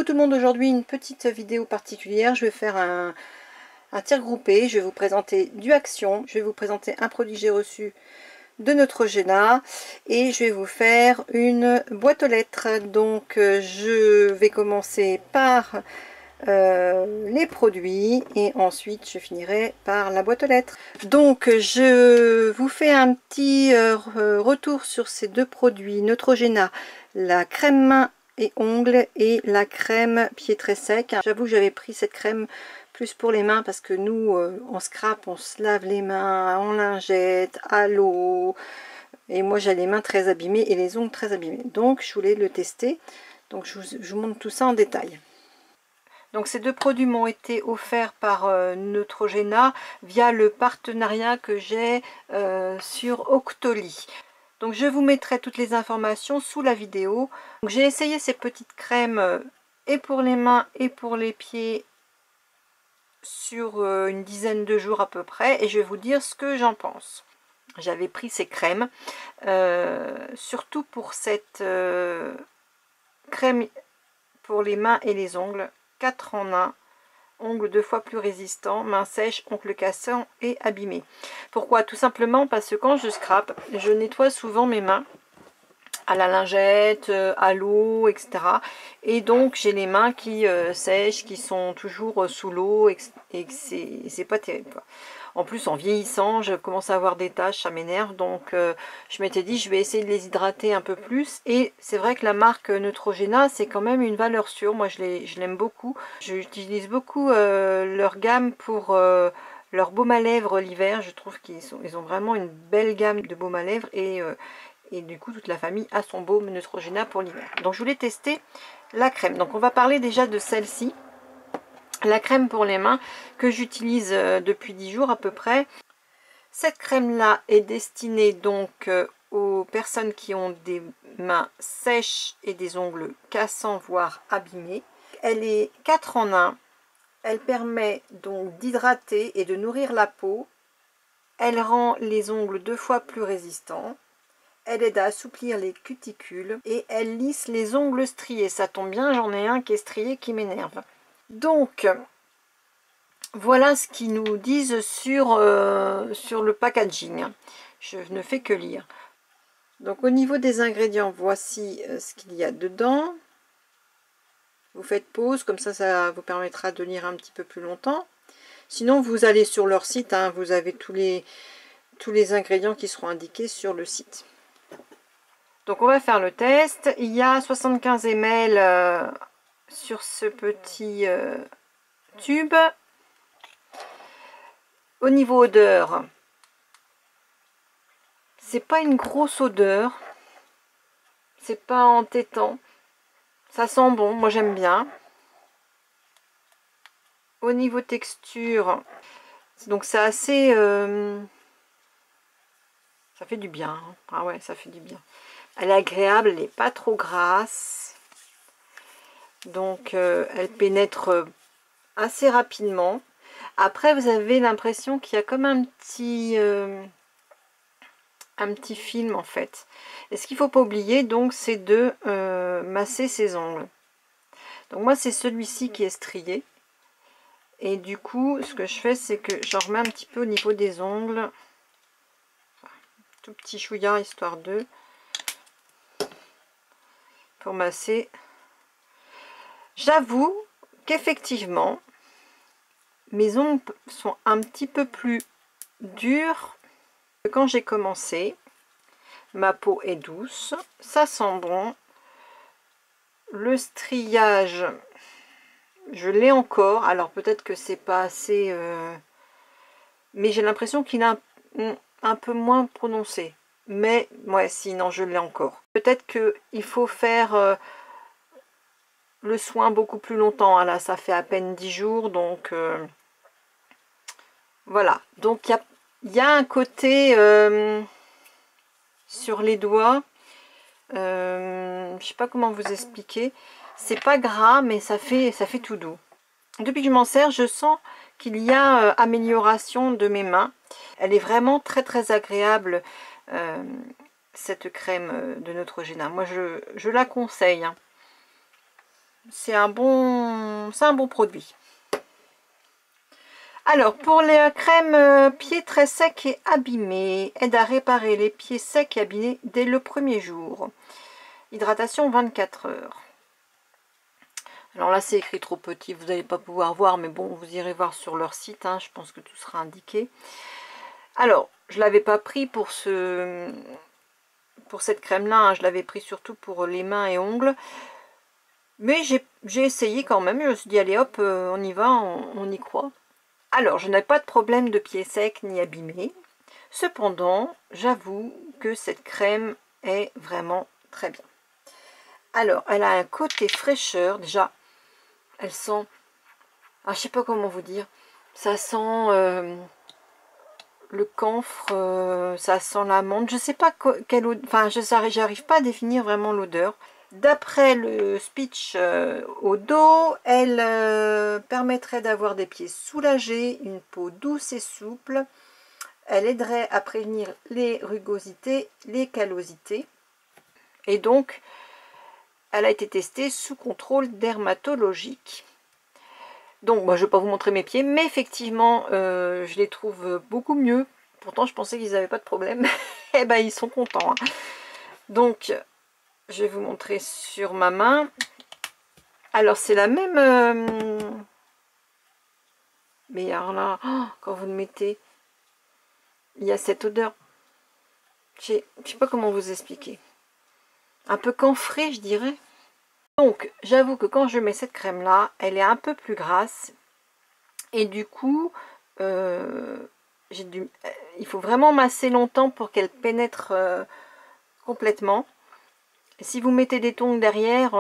Coucou tout le monde, aujourd'hui une petite vidéo particulière. Je vais faire un tir groupé. Je vais vous présenter du Action, je vais vous présenter un produit que j'ai reçu de Neutrogena et je vais vous faire une boîte aux lettres. Donc je vais commencer par les produits et ensuite je finirai par la boîte aux lettres. Donc je vous fais un petit retour sur ces deux produits Neutrogena, la crème main et ongles et la crème pied très sec. J'avoue que j'avais pris cette crème plus pour les mains parce que nous en scrap on se lave les mains en lingette, à l'eau, et moi j'ai les mains très abîmées et les ongles très abîmés, donc je voulais le tester. Donc je vous montre tout ça en détail. Donc ces deux produits m'ont été offerts par Neutrogena via le partenariat que j'ai sur Octoly. Donc je vous mettrai toutes les informations sous la vidéo. J'ai essayé ces petites crèmes et pour les mains et pour les pieds sur une dizaine de jours à peu près, et je vais vous dire ce que j'en pense. J'avais pris ces crèmes surtout pour cette crème pour les mains et les ongles, 4 en 1, ongles 2 fois plus résistants, mains sèches, ongles cassants et abîmés. Pourquoi? Tout simplement parce que quand je scrape, je nettoie souvent mes mains à la lingette, à l'eau, etc. Et donc j'ai les mains qui sèchent, qui sont toujours sous l'eau, et que c'est pas terrible, quoi. En plus, en vieillissant, je commence à avoir des taches, ça m'énerve. Donc je m'étais dit, je vais essayer de les hydrater un peu plus. Et c'est vrai que la marque Neutrogena, c'est quand même une valeur sûre. Moi, je l'aime beaucoup. J'utilise beaucoup leur gamme pour leur baume à lèvres l'hiver. Je trouve qu'ils ont vraiment une belle gamme de baume à lèvres. Et du coup, toute la famille a son baume Neutrogena pour l'hiver. Donc je voulais tester la crème. Donc on va parler déjà de celle-ci. La crème pour les mains que j'utilise depuis 10 jours à peu près. Cette crème là est destinée donc aux personnes qui ont des mains sèches et des ongles cassants voire abîmés. Elle est 4 en 1. Elle permet donc d'hydrater et de nourrir la peau. Elle rend les ongles 2 fois plus résistants. Elle aide à assouplir les cuticules et elle lisse les ongles striés. Ça tombe bien, j'en ai un qui est strié qui m'énerve. Donc voilà ce qu'ils nous disent sur le packaging. Je ne fais que lire. Donc au niveau des ingrédients, voici ce qu'il y a dedans. Vous faites pause, comme ça vous permettra de lire un petit peu plus longtemps. Sinon vous allez sur leur site, hein, vous avez tous les ingrédients qui seront indiqués sur le site. Donc on va faire le test. Il y a 75 ml sur ce petit tube. Au niveau odeur, c'est pas une grosse odeur, c'est pas entêtant, ça sent bon, moi j'aime bien. Au niveau texture, donc c'est assez, ça fait du bien, hein. Ah ouais, ça fait du bien. Elle est agréable, elle n'est pas trop grasse, donc elle pénètre assez rapidement. Après vous avez l'impression qu'il y a comme un petit film en fait. Et ce qu'il faut pas oublier donc c'est de masser ses ongles. Donc moi c'est celui-ci qui est strié. Et du coup ce que je fais c'est que j'en remets un petit peu au niveau des ongles. Tout petit chouïa histoire de pour masser. J'avoue qu'effectivement mes ongles sont un petit peu plus durs que quand j'ai commencé. Ma peau est douce, ça sent bon. Le striage, je l'ai encore. Alors peut-être que c'est pas assez, mais j'ai l'impression qu'il est un peu moins prononcé. Mais ouais, sinon je l'ai encore. Peut-être que il faut faire le soin beaucoup plus longtemps. Là, ça fait à peine 10 jours, donc voilà. Donc il y a un côté sur les doigts. Je sais pas comment vous expliquer. C'est pas gras, mais ça fait tout doux. Depuis que je m'en sers, je sens qu'il y a amélioration de mes mains. Elle est vraiment très très agréable, cette crème de Neutrogena. Moi je la conseille, hein. c'est un bon produit. Alors, pour les crèmes pieds très secs et abîmés, aide à réparer les pieds secs et abîmés dès le premier jour. Hydratation 24 heures. Alors là, c'est écrit trop petit, vous n'allez pas pouvoir voir, mais bon, vous irez voir sur leur site, hein, je pense que tout sera indiqué. Alors, je ne l'avais pas pris pour cette crème-là, hein, je l'avais pris surtout pour les mains et ongles. Mais j'ai essayé quand même, je me suis dit, allez hop, on y va, on y croit. Alors, je n'ai pas de problème de pieds secs ni abîmés. Cependant, j'avoue que cette crème est vraiment très bien. Alors, elle a un côté fraîcheur, déjà. Elle sent, je sais pas comment vous dire, ça sent le camphre, ça sent l'amande, je sais pas quelle odeur, enfin j'arrive pas à définir vraiment l'odeur. D'après le speech au dos, elle permettrait d'avoir des pieds soulagés, une peau douce et souple. Elle aiderait à prévenir les rugosités, les callosités. Et donc, elle a été testée sous contrôle dermatologique. Donc, moi, je ne vais pas vous montrer mes pieds, mais effectivement, je les trouve beaucoup mieux. Pourtant, je pensais qu'ils n'avaient pas de problème. Eh ben, ils sont contents. Hein. Donc, je vais vous montrer sur ma main. Alors, c'est la même... Mais alors là, quand vous le mettez, il y a cette odeur. Je ne sais pas comment vous expliquer. Un peu camphré, je dirais. Donc, j'avoue que quand je mets cette crème-là, elle est un peu plus grasse. Et du coup, il faut vraiment masser longtemps pour qu'elle pénètre complètement. Et si vous mettez des tongs derrière,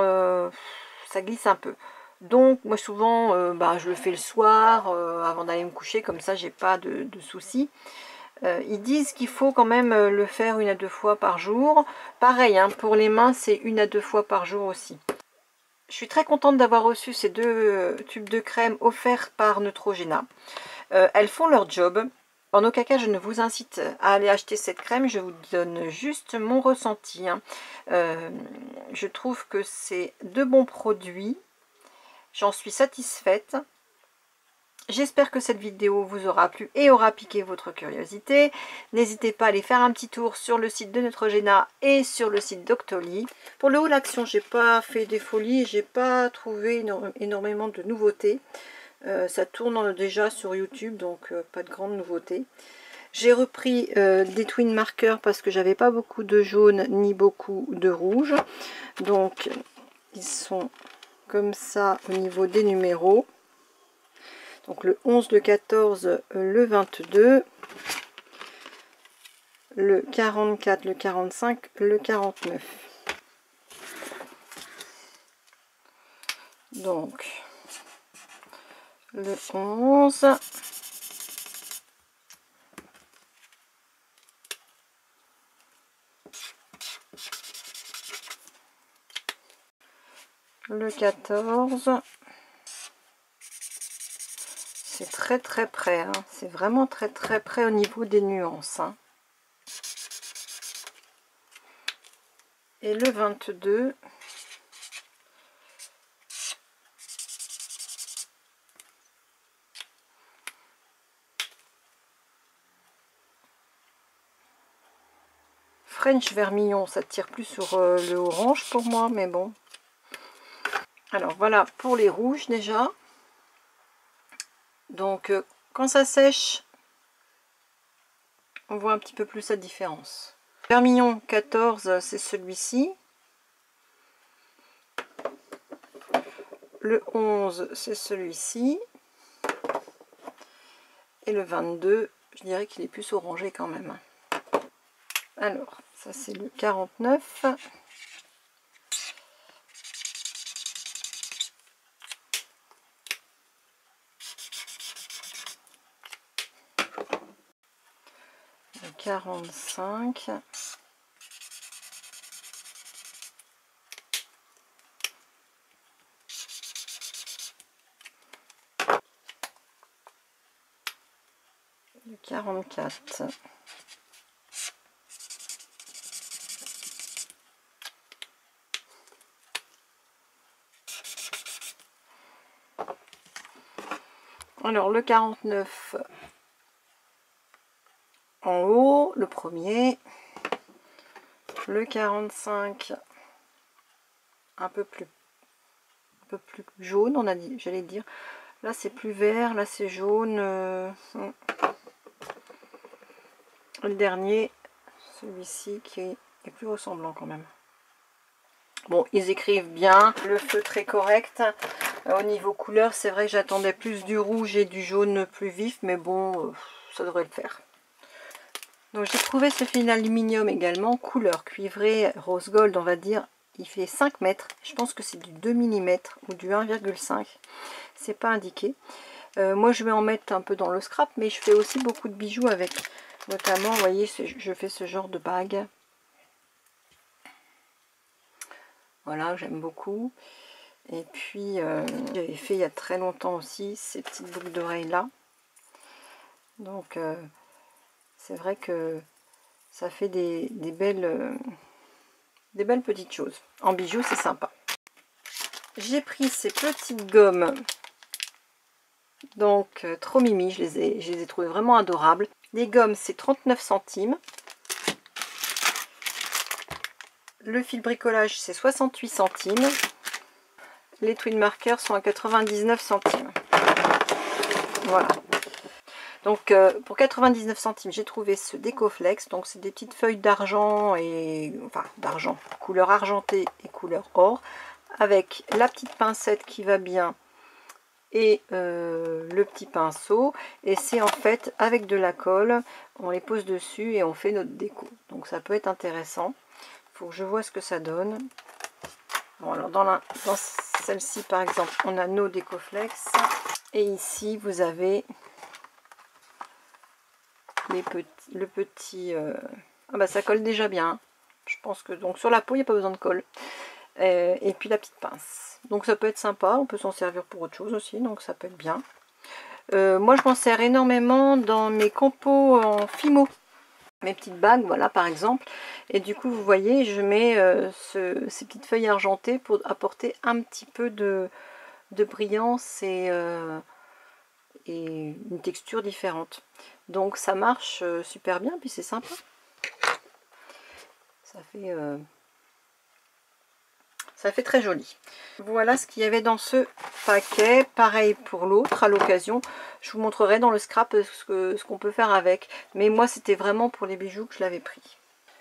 ça glisse un peu. Donc, moi souvent, je le fais le soir, avant d'aller me coucher, comme ça, j'ai pas de soucis. Ils disent qu'il faut quand même le faire 1 à 2 fois par jour. Pareil, hein, pour les mains, c'est 1 à 2 fois par jour aussi. Je suis très contente d'avoir reçu ces 2 tubes de crème offerts par Neutrogena. Elles font leur job. En aucun cas, je ne vous incite à aller acheter cette crème. Je vous donne juste mon ressenti. Hein. Je trouve que c'est de bons produits. J'en suis satisfaite. J'espère que cette vidéo vous aura plu et aura piqué votre curiosité. N'hésitez pas à aller faire un petit tour sur le site de Neutrogena et sur le site Doctoly. Pour le haut l'action, j'ai pas fait des folies, j'ai pas trouvé énormément de nouveautés. Ça tourne déjà sur YouTube, donc pas de grandes nouveautés. J'ai repris des twin markers parce que j'avais pas beaucoup de jaune ni beaucoup de rouge. Donc ils sont comme ça au niveau des numéros. Donc le 11, le 14, le 22, le 44, le 45, le 49. Donc le 11, le 14, c'est très près, hein. C'est vraiment très près au niveau des nuances. Hein. Et le 22, French vermillon, ça tire plus sur le orange pour moi, mais bon. Alors voilà pour les rouges déjà. Donc quand ça sèche, on voit un petit peu plus la différence. Vermillon 14, c'est celui-ci. Le 11, c'est celui-ci. Et le 22, je dirais qu'il est plus orangé quand même. Alors, ça c'est le 49. Le 45. Le 44. Alors le 49 en haut, le premier. Le 45 un peu plus jaune, on a dit, j'allais dire. Là c'est plus vert, là c'est jaune. Le dernier, celui-ci qui est plus ressemblant quand même. Bon, ils écrivent bien, le feutre est correct. Au niveau couleur, c'est vrai que j'attendais plus du rouge et du jaune plus vif, mais bon, ça devrait le faire. Donc j'ai trouvé ce fil aluminium également, couleur cuivrée, rose gold, on va dire. Il fait 5 mètres, je pense que c'est du 2 mm ou du 1,5. C'est pas indiqué. Moi je vais en mettre un peu dans le scrap, mais je fais aussi beaucoup de bijoux avec. Notamment, vous voyez, je fais ce genre de bague. Voilà, j'aime beaucoup. Et puis, j'avais fait il y a très longtemps aussi ces petites boucles d'oreilles là. Donc, c'est vrai que ça fait des belles petites choses. En bijoux, c'est sympa. J'ai pris ces petites gommes. Donc, trop mimi, je les ai trouvées vraiment adorables. Les gommes, c'est 39 centimes. Le fil bricolage, c'est 68 centimes. Les twin markers sont à 99 centimes. Voilà. Donc pour 99 centimes, j'ai trouvé ce Décoflex. Donc c'est des petites feuilles d'argent et enfin d'argent, couleur argentée et couleur or, avec la petite pincette qui va bien et le petit pinceau. Et c'est en fait avec de la colle, on les pose dessus et on fait notre déco. Donc ça peut être intéressant. Il faut que je vois ce que ça donne. Bon, alors dans celle-ci par exemple, on a nos Décoflex. Et ici vous avez le petit... Ah bah ça colle déjà bien. Je pense que donc sur la peau il n'y a pas besoin de colle. Et puis la petite pince. Donc ça peut être sympa, on peut s'en servir pour autre chose aussi, donc ça peut être bien. Moi je m'en sers énormément dans mes compos en fimo. Mes petites bagues, voilà par exemple. Et du coup vous voyez, je mets ces petites feuilles argentées pour apporter un petit peu de brillance et une texture différente. Donc ça marche super bien, puis c'est sympa. Ça fait très joli. Voilà ce qu'il y avait dans ce paquet. Pareil pour l'autre à l'occasion. Je vous montrerai dans le scrap ce qu'on peut faire avec. Mais moi c'était vraiment pour les bijoux que je l'avais pris.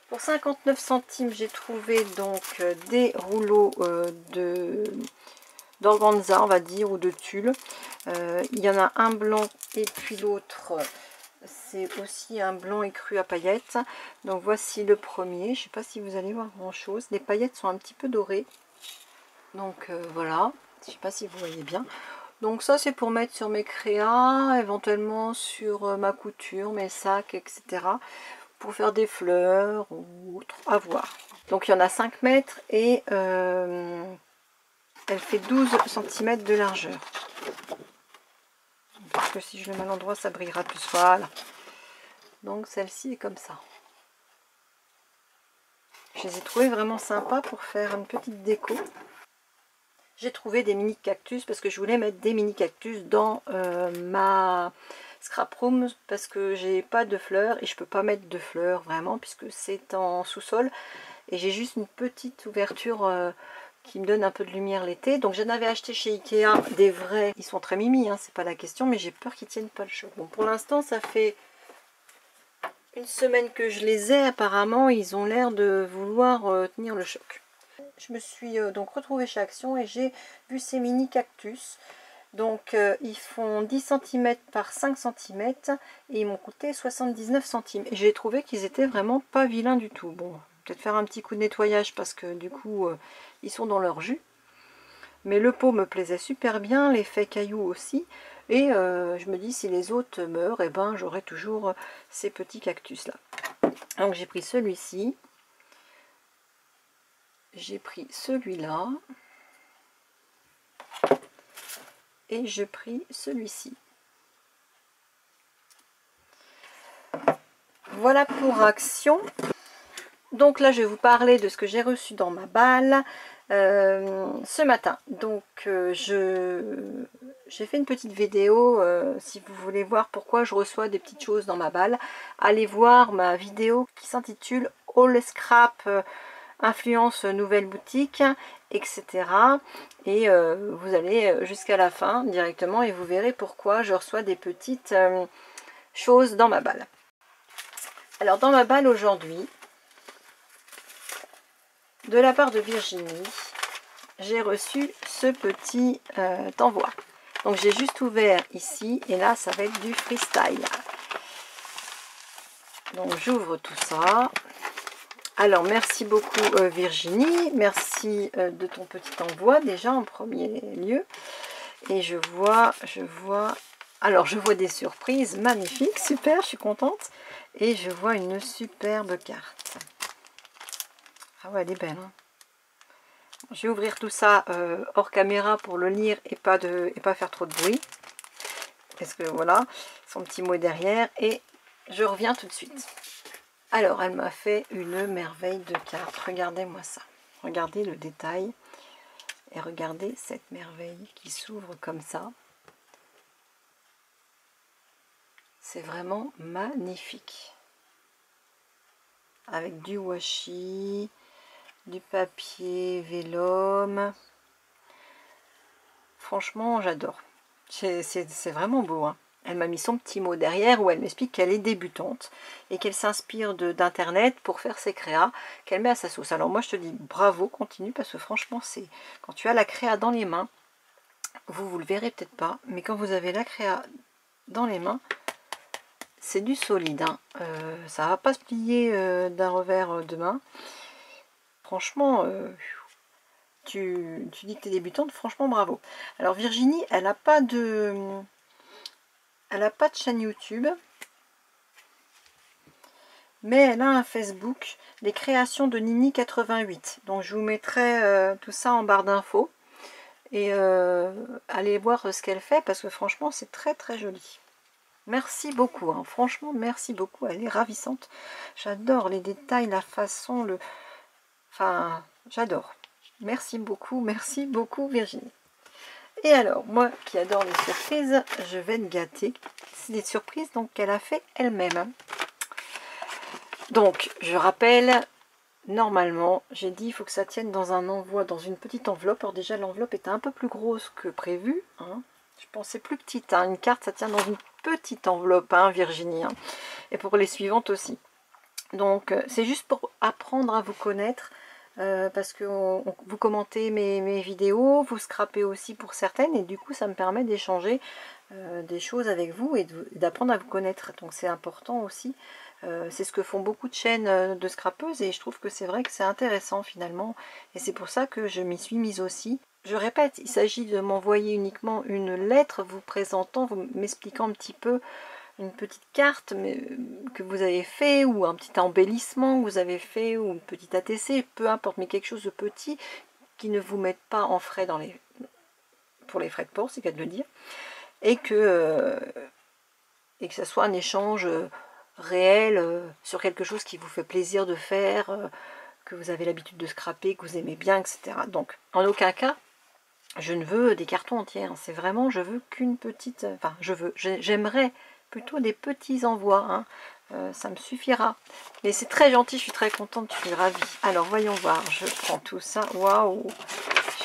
Pour 59 centimes, j'ai trouvé donc des rouleaux d'organza, on va dire, ou de tulle. Il y en a un blanc et puis l'autre, c'est aussi un blanc écru à paillettes. Donc voici le premier. Je ne sais pas si vous allez voir grand chose. Les paillettes sont un petit peu dorées. Donc voilà. Je ne sais pas si vous voyez bien. Donc ça c'est pour mettre sur mes créas, éventuellement sur ma couture, mes sacs, etc. Pour faire des fleurs ou autre, à voir. Donc il y en a 5 mètres et elle fait 12 cm de largeur. Parce que si je le mets à l'endroit, ça brillera plus. Voilà. Donc celle-ci est comme ça. Je les ai trouvées vraiment sympas pour faire une petite déco. J'ai trouvé des mini cactus parce que je voulais mettre des mini cactus dans ma scrap room parce que j'ai pas de fleurs et je peux pas mettre de fleurs vraiment puisque c'est en sous-sol et j'ai juste une petite ouverture qui me donne un peu de lumière l'été. Donc j'en avais acheté chez Ikea des vrais, ils sont très mimi, hein, c'est pas la question, mais j'ai peur qu'ils tiennent pas le choc. Bon, pour l'instant ça fait une semaine que je les ai, apparemment ils ont l'air de vouloir tenir le choc. Je me suis donc retrouvée chez Action et j'ai vu ces mini cactus. Donc ils font 10 cm par 5 cm et ils m'ont coûté 79 centimes. Et j'ai trouvé qu'ils étaient vraiment pas vilains du tout. Bon, peut-être faire un petit coup de nettoyage parce que du coup ils sont dans leur jus. Mais le pot me plaisait super bien, l'effet caillou aussi. Et je me dis si les autres meurent, et ben j'aurai toujours ces petits cactus là. Donc j'ai pris celui-ci. J'ai pris celui-là. Et j'ai pris celui-ci. Voilà pour Action. Donc là je vais vous parler de ce que j'ai reçu dans ma balle. ce matin. Donc j'ai fait une petite vidéo, si vous voulez voir pourquoi je reçois des petites choses dans ma balle, allez voir ma vidéo qui s'intitule All Scrap Influence Nouvelle Boutique, etc. Et vous allez jusqu'à la fin directement et vous verrez pourquoi je reçois des petites choses dans ma balle. Alors dans ma balle aujourd'hui, de la part de Virginie, j'ai reçu ce petit envoi. Donc j'ai juste ouvert ici et là ça va être du freestyle. Donc j'ouvre tout ça. Alors merci beaucoup Virginie, merci de ton petit envoi déjà en premier lieu. Et je vois des surprises magnifiques, super, je suis contente. Et je vois une superbe carte. Ah ouais, elle est belle, hein. Je vais ouvrir tout ça hors caméra pour le lire et pas faire trop de bruit. Parce que voilà, son petit mot est derrière. Et je reviens tout de suite. Alors, elle m'a fait une merveille de carte. Regardez-moi ça. Regardez le détail. Et regardez cette merveille qui s'ouvre comme ça. C'est vraiment magnifique. Avec du washi, du papier vélum. Franchement, j'adore. C'est vraiment beau, hein. Elle m'a mis son petit mot derrière où elle m'explique qu'elle est débutante et qu'elle s'inspire d'internet pour faire ses créas, qu'elle met à sa sauce. Alors moi je te dis bravo, continue, parce que franchement c'est quand tu as la créa dans les mains, vous le verrez peut-être pas, mais quand vous avez la créa dans les mains, c'est du solide, hein. Ça va pas se plier d'un revers de main. Franchement, tu dis que tu es débutante, franchement bravo. Alors Virginie, elle n'a pas de chaîne YouTube, mais elle a un Facebook, les créations de Nini 88. Donc je vous mettrai tout ça en barre d'infos et allez voir ce qu'elle fait parce que franchement c'est très très joli. Merci beaucoup, hein. Franchement merci beaucoup, elle est ravissante. J'adore les détails, la façon, enfin j'adore. Merci beaucoup Virginie. Et alors, moi qui adore les surprises, je vais te gâter. C'est des surprises donc qu'elle a fait elle-même. Donc, je rappelle, normalement, j'ai dit il faut que ça tienne dans un envoi, dans une petite enveloppe. Alors déjà, l'enveloppe était un peu plus grosse que prévu, hein. Je pensais plus petite, hein. Une carte, ça tient dans une petite enveloppe, hein, Virginie, hein. Et pour les suivantes aussi. Donc, c'est juste pour apprendre à vous connaître. Parce que vous commentez mes vidéos, vous scrapez aussi pour certaines et du coup ça me permet d'échanger des choses avec vous et d'apprendre à vous connaître. Donc c'est important aussi, c'est ce que font beaucoup de chaînes de scrapeuses et je trouve que c'est vrai que c'est intéressant finalement et c'est pour ça que je m'y suis mise aussi. Je répète, il s'agit de m'envoyer uniquement une lettre vous présentant, vous m'expliquant un petit peu une petite carte que vous avez fait ou un petit embellissement que vous avez fait ou une petite ATC, peu importe, mais quelque chose de petit qui ne vous mette pas en frais pour les frais de port, c'est qu'à de le dire, et que ça soit un échange réel sur quelque chose qui vous fait plaisir de faire, que vous avez l'habitude de scraper, que vous aimez bien, etc. Donc en aucun cas je ne veux des cartons entiers, hein. C'est vraiment, je veux qu'une petite, enfin j'aimerais plutôt des petits envois, hein. Ça me suffira. Mais c'est très gentil, je suis très contente, je suis ravie. Alors voyons voir, je prends tout ça. Waouh,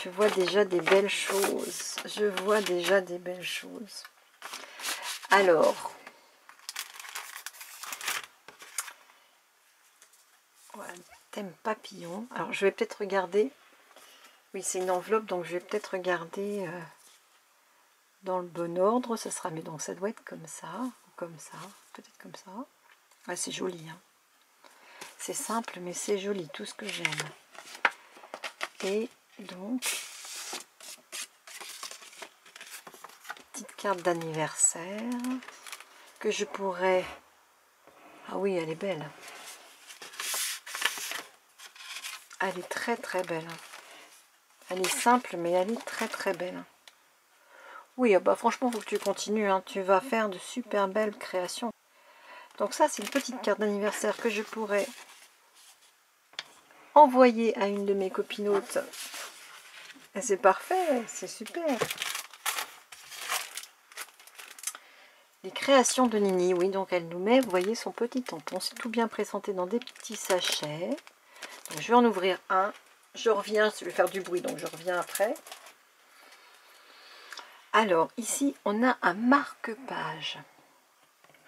je vois déjà des belles choses. Je vois déjà des belles choses. Alors, voilà, thème papillon. Alors je vais peut-être regarder. Oui, c'est une enveloppe, donc je vais peut-être regarder dans le bon ordre. Ça sera, mais donc ça doit être comme ça, ou comme ça, peut-être comme ça. Ouais, c'est joli, hein. C'est simple, mais c'est joli, tout ce que j'aime. Et donc, petite carte d'anniversaire que je pourrais... Ah oui, elle est belle. Elle est très très belle. Elle est simple, mais elle est très très belle. Oui, bah franchement, il faut que tu continues, hein. Tu vas faire de super belles créations. Donc ça, c'est une petite carte d'anniversaire que je pourrais envoyer à une de mes copinotes C'est parfait, c'est super. Les créations de Nini, oui, donc elle nous met, vous voyez, son petit tampon. C'est tout bien présenté dans des petits sachets. Donc, je vais en ouvrir un. Je reviens, je vais faire du bruit, donc je reviens après. Alors, ici, on a un marque-page.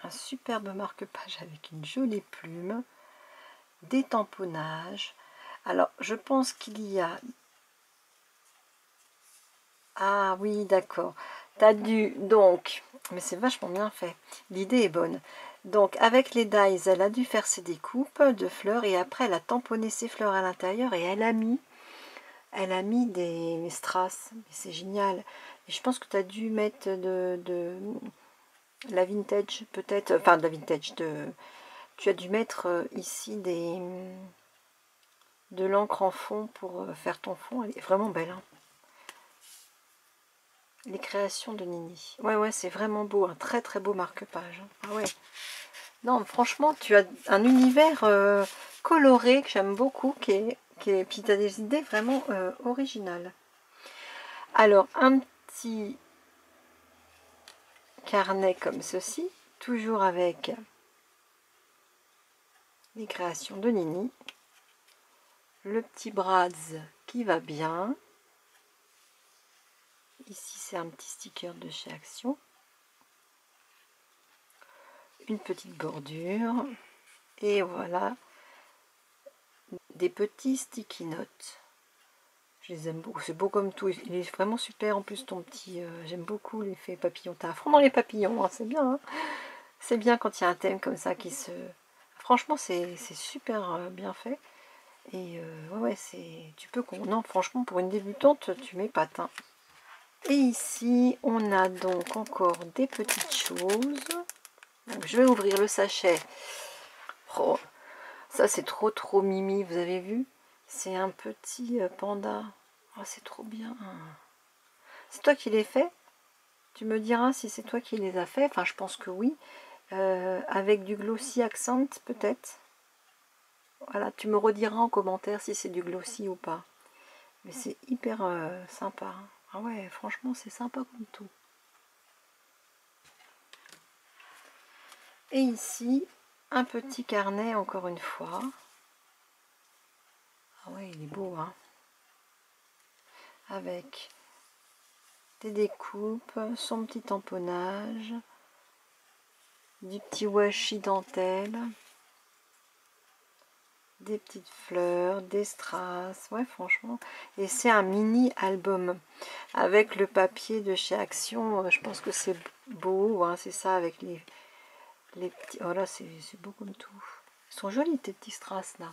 Un superbe marque-page avec une jolie plume. Des tamponnages. Alors, je pense qu'il y a... Ah oui, d'accord. T'as dû... Donc, mais c'est vachement bien fait. L'idée est bonne. Donc, avec les dies, elle a dû faire ses découpes de fleurs. Et après, elle a tamponné ses fleurs à l'intérieur. Et elle a mis des strass. C'est génial. Et je pense que tu as dû mettre de la vintage, peut-être. Enfin, de la vintage. Tu as dû mettre ici de l'encre en fond pour faire ton fond. Elle est vraiment belle, hein. Les créations de Nini. Ouais, c'est vraiment beau. Un très très beau marque-page. Ah ouais. Non, franchement, tu as un univers coloré que j'aime beaucoup. Puis tu as des idées vraiment originales. Alors, un petit carnet comme ceci. Toujours avec les créations de Nini. Le petit Bradz qui va bien. Ici, c'est un petit sticker de chez Action. Une petite bordure. Et voilà, des petits sticky notes. Je les aime beaucoup. C'est beau comme tout. Il est vraiment super. En plus, ton petit... j'aime beaucoup l'effet papillon. T'as à fond dans les papillons. Hein, c'est bien. Hein, c'est bien quand il y a un thème comme ça qui se... Franchement, c'est super bien fait. Et ouais, c'est... Tu peux... Non, franchement, pour une débutante, tu m'épates. Hein. Et ici, on a donc encore des petites choses. Donc, je vais ouvrir le sachet. Oh, ça, c'est trop mimi, vous avez vu? C'est un petit panda. Oh, c'est trop bien. C'est toi qui les fais? Tu me diras si c'est toi qui les as fait. Enfin, je pense que oui. Avec du glossy accent, peut-être. Voilà, tu me rediras en commentaire si c'est du glossy ou pas. Mais c'est hyper sympa. Ah ouais, franchement, c'est sympa comme tout. Et ici, un petit carnet, encore une fois. Ah ouais, il est beau, hein. Avec des découpes, son petit tamponnage, du petit washi dentelle, des petites fleurs, des strass. Ouais, franchement. Et c'est un mini album avec le papier de chez Action. Je pense que c'est beau, hein, c'est ça, avec les petits... Oh là, c'est beau comme tout. Ils sont jolis, tes petits strass, là.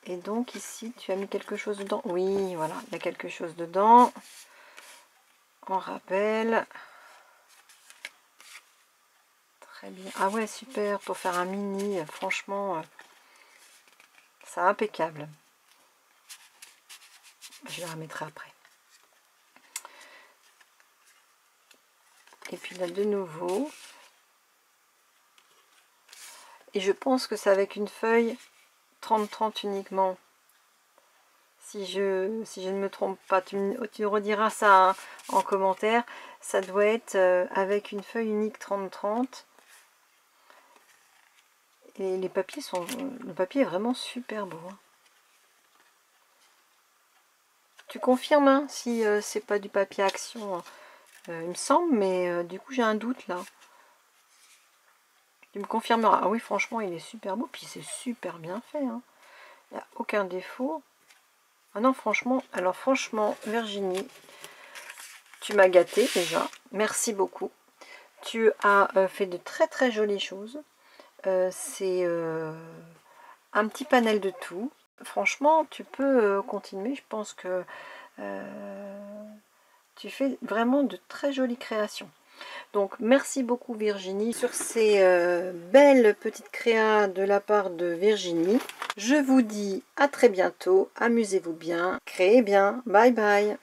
Et donc, ici, tu as mis quelque chose dedans. Oui, voilà, il y a quelque chose dedans. On rappelle. Très bien. Ah ouais, super, pour faire un mini, franchement, c'est impeccable. Je la remettrai après. Et puis là, de nouveau. Et je pense que c'est avec une feuille 30-30 uniquement. Si je ne me trompe pas, tu rediras ça, hein, en commentaire. Ça doit être avec une feuille unique 30-30. Et les papiers sont... Le papier est vraiment super beau. Hein. Tu confirmes, hein, si c'est pas du papier Action, il me semble, mais du coup j'ai un doute là. Tu me confirmeras. Ah oui, franchement, il est super beau, puis c'est super bien fait. Hein. Il n'y a aucun défaut. Ah non, franchement, alors franchement, Virginie, tu m'as gâté déjà. Merci beaucoup. Tu as fait de très jolies choses. C'est un petit panel de tout. Franchement, tu peux continuer. Je pense que tu fais vraiment de très jolies créations. Donc, merci beaucoup Virginie sur ces belles petites créas de la part de Virginie. Je vous dis à très bientôt. Amusez-vous bien. Créez bien. Bye bye.